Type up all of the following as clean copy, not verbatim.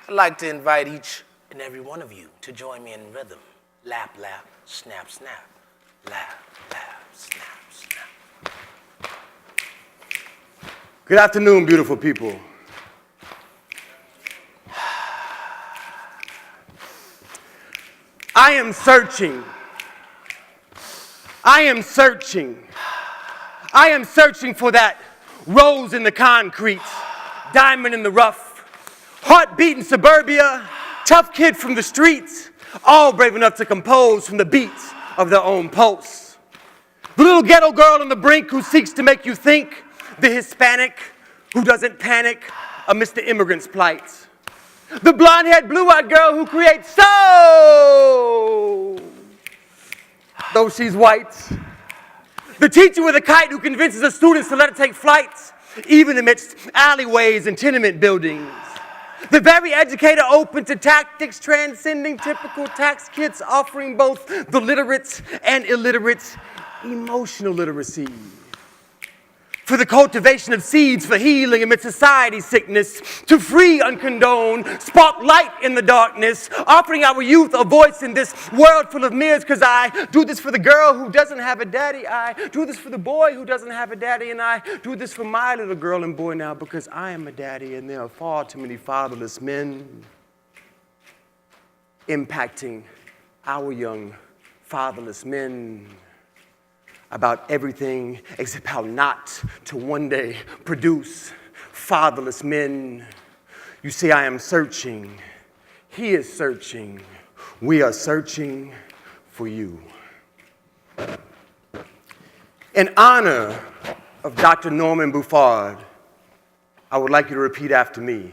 I'd like to invite each and every one of you to join me in rhythm. Lap, lap, snap, snap. Lap, lap, snap, snap. Good afternoon, beautiful people. I am searching. I am searching. I am searching for that rose in the concrete, diamond in the rough, heart-beating suburbia, tough kid from the streets, all brave enough to compose from the beats of their own pulse. The little ghetto girl on the brink who seeks to make you think, the Hispanic who doesn't panic amidst the immigrant's plight. The blonde-haired, blue-eyed girl who creates soul, though she's white. The teacher with a kite who convinces the students to let it take flight, even amidst alleyways and tenement buildings. The very educator open to tactics transcending typical tax kits, offering both the literate and illiterate emotional literacy. For the cultivation of seeds for healing amid society's sickness, to free uncondoned, spark light in the darkness, offering our youth a voice in this world full of mirrors, because I do this for the girl who doesn't have a daddy, I do this for the boy who doesn't have a daddy, and I do this for my little girl and boy now because I am a daddy and there are far too many fatherless men impacting our young fatherless men about everything except how not to one day produce fatherless men. You say, I am searching. He is searching. We are searching for you. In honor of Dr. Norman Buffard, I would like you to repeat after me.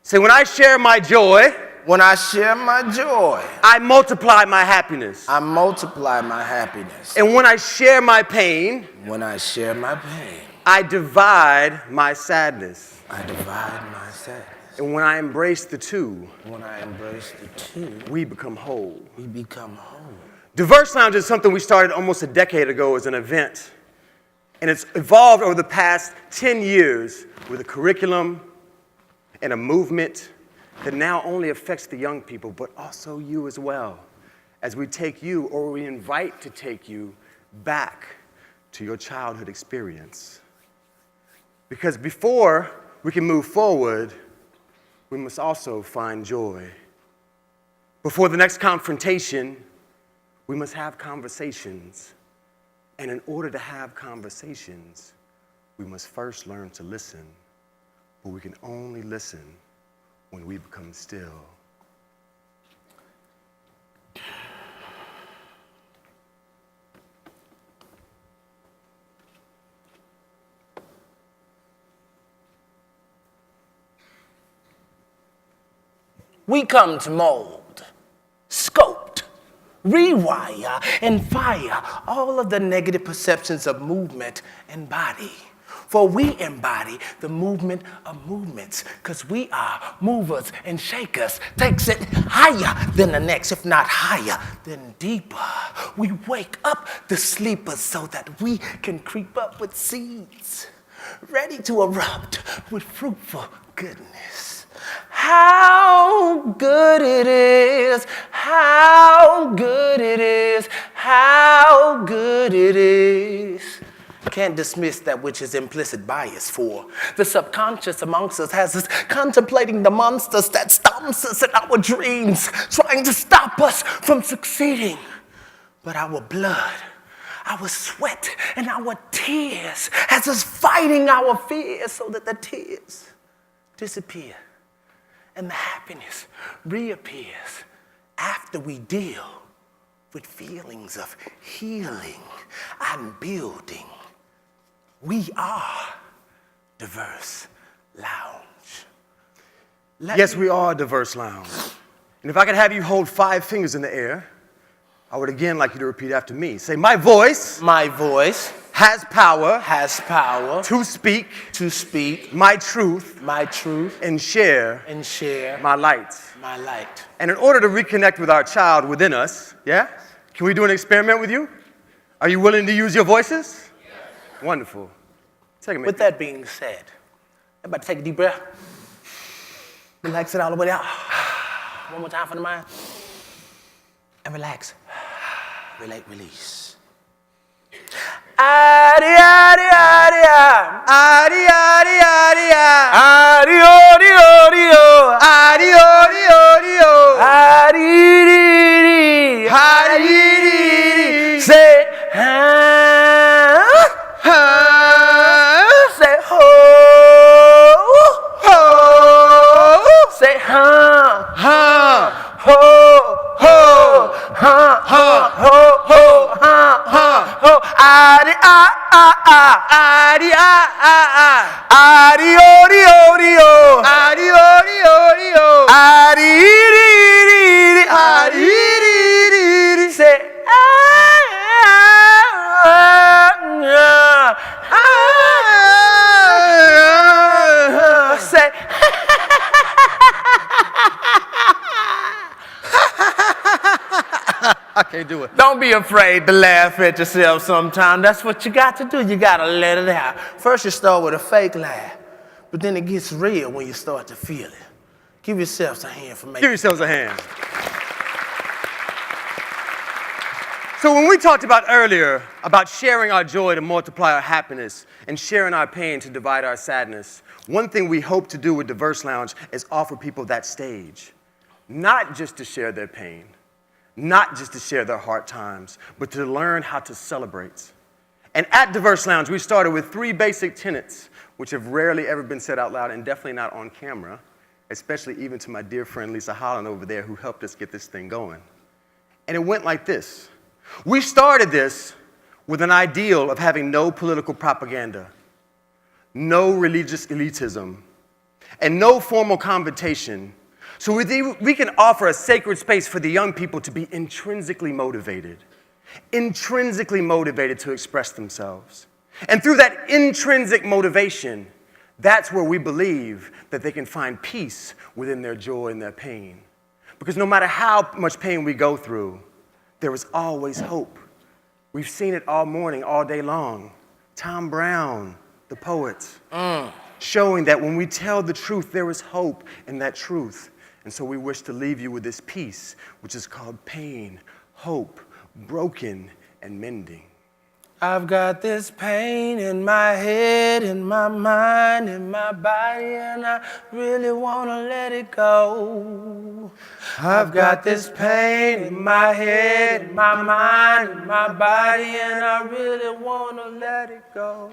Say, when I share my joy, when I share my joy, I multiply my happiness. I multiply my happiness. And when I share my pain, when I share my pain, I divide my sadness. I divide my sadness. And when I embrace the two, when I embrace the two, we become whole. We become whole. DaVerse Lounge is something we started almost a decade ago as an event. And it's evolved over the past 10 years with a curriculum and a movement that now only affects the young people, but also you as well, as we take you, or we invite to take you, back to your childhood experience. Because before we can move forward, we must also find joy. Before the next confrontation, we must have conversations. And in order to have conversations, we must first learn to listen, but we can only listen when we become still. We come to mold, sculpt, rewire, and fire all of the negative perceptions of movement and body. For we embody the movement of movements, because we are movers and shakers. Takes it higher than the next, if not higher, then deeper. We wake up the sleepers so that we can creep up with seeds, ready to erupt with fruitful goodness. How good it is, how good it is, how good it is. Can't dismiss that which is implicit bias, for the subconscious amongst us has us contemplating the monsters that stomps us in our dreams, trying to stop us from succeeding. But our blood, our sweat, and our tears has us fighting our fears so that the tears disappear and the happiness reappears after we deal with feelings of healing and building. We are DaVerse Lounge. Yes, we are DaVerse Lounge. And if I could have you hold 5 fingers in the air, I would again like you to repeat after me. Say, my voice has power to speak my truth and share my light. And in order to reconnect with our child within us, yeah? Can we do an experiment with you? Are you willing to use your voices? Wonderful. Take a minute. With that being said, I'm about to take a deep breath. Relax it all the way out. One more time for the mind. And relax. Relate, release. Adi, adi, adi, adi, adi, adi, adi, odi, odi, adi, odi, odi, adi, adi, adi, say, say, ho, ho, say, ho, ho, ho, ho, ho, ho, adi, adi, adi, odi, odi, adi, odi, odi, adi, adi, say, say, I can't do it. don't be afraid to laugh at yourself sometime. That's what you got to do. You got to let it out. First you start with a fake laugh, but then it gets real when you start to feel it. Give yourselves a hand for making Give yourselves a hand. So when we talked about earlier about sharing our joy to multiply our happiness and sharing our pain to divide our sadness, one thing we hope to do with DaVerse Lounge is offer people that stage, not just to share their pain, not just to share their hard times, but to learn how to celebrate. And at DaVerse Lounge, we started with 3 basic tenets, which have rarely ever been said out loud and definitely not on camera, especially even to my dear friend Lisa Holland over there who helped us get this thing going. And it went like this. We started this with an ideal of having no political propaganda, no religious elitism, and no formal convocation. So we can offer a sacred space for the young people to be intrinsically motivated to express themselves. And through that intrinsic motivation, that's where we believe that they can find peace within their joy and their pain. Because no matter how much pain we go through, there is always hope. We've seen it all morning, all day long. Tom Brown, the poet, showing that when we tell the truth, there is hope in that truth. And so we wish to leave you with this piece, which is called Pain, Hope, Broken, and Mending. I've got this pain in my head, in my mind, in my body, and I really want to let it go. I've got this pain in my head, in my mind, in my body, and I really want to let it go.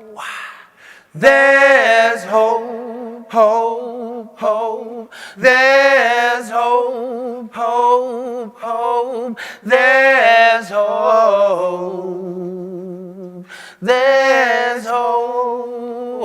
There's hope, hope, hope. There's hope, hope, hope. There's hope. There's hope.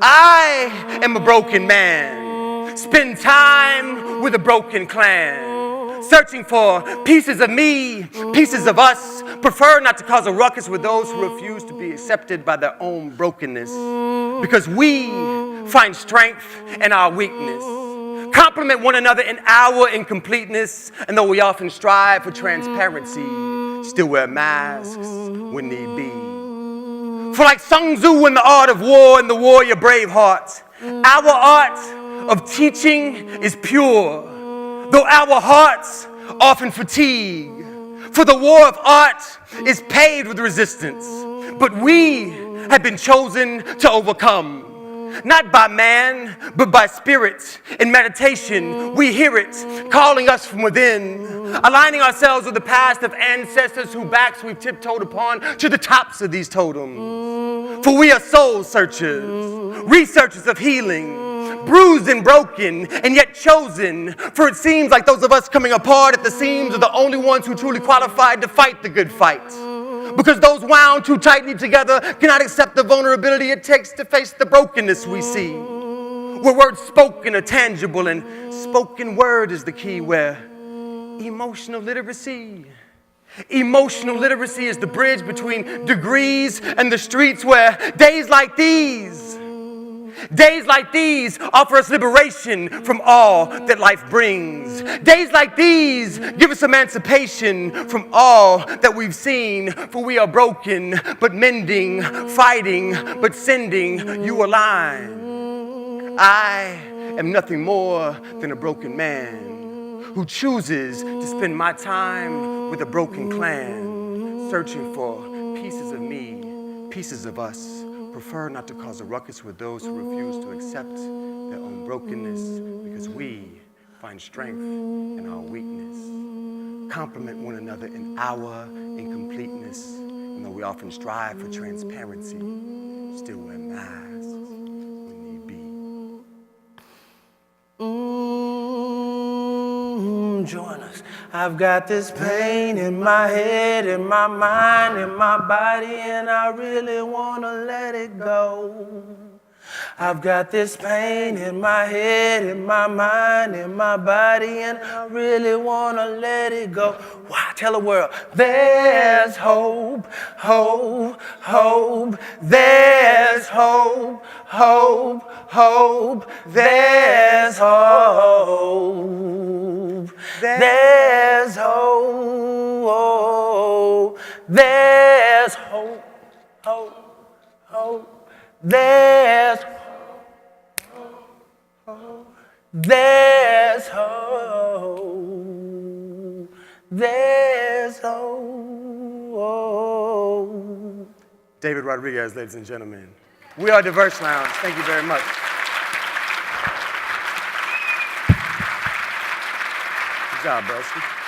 I am a broken man. Spend time with a broken clan. Searching for pieces of me, pieces of us. Prefer not to cause a ruckus with those who refuse to be accepted by their own brokenness. Because we find strength in our weakness. Complement one another in our incompleteness. And though we often strive for transparency, still wear masks when need be. For like Sun Tzu in the art of war and the warrior Braveheart, our art of teaching is pure, though our hearts often fatigue. For the war of art is paved with resistance, but we have been chosen to overcome. Not by man, but by spirit. In meditation, we hear it calling us from within, aligning ourselves with the past of ancestors whose backs we've tiptoed upon to the tops of these totems. For we are soul searchers, researchers of healing, bruised and broken, and yet chosen. For it seems like those of us coming apart at the seams are the only ones who truly qualified to fight the good fight. Because those wound too tightly together cannot accept the vulnerability it takes to face the brokenness we see. Where words spoken are tangible and spoken word is the key, where emotional literacy is the bridge between degrees and the streets, where days like these offer us liberation from all that life brings. Days like these give us emancipation from all that we've seen. For we are broken, but mending, fighting, but sending you a line. I am nothing more than a broken man who chooses to spend my time with a broken clan, searching for pieces of me, pieces of us. Prefer not to cause a ruckus with those who refuse to accept their own brokenness, because we find strength in our weakness. Compliment one another in our incompleteness, and though we often strive for transparency, still wear masks when need be. Join us. I've got this pain in my head, in my mind, in my body, and I really want to let it go. I've got this pain in my head, in my mind, in my body, and I really want to let it go. Why? Tell the world, there's hope, hope, hope. There's hope, hope, hope. There's hope. There's hope. There's hope, hope, hope. There's There's hope. There's hope. David Rodriguez, ladies and gentlemen. We are DaVerse Lounge. Thank you very much. Good job, broski.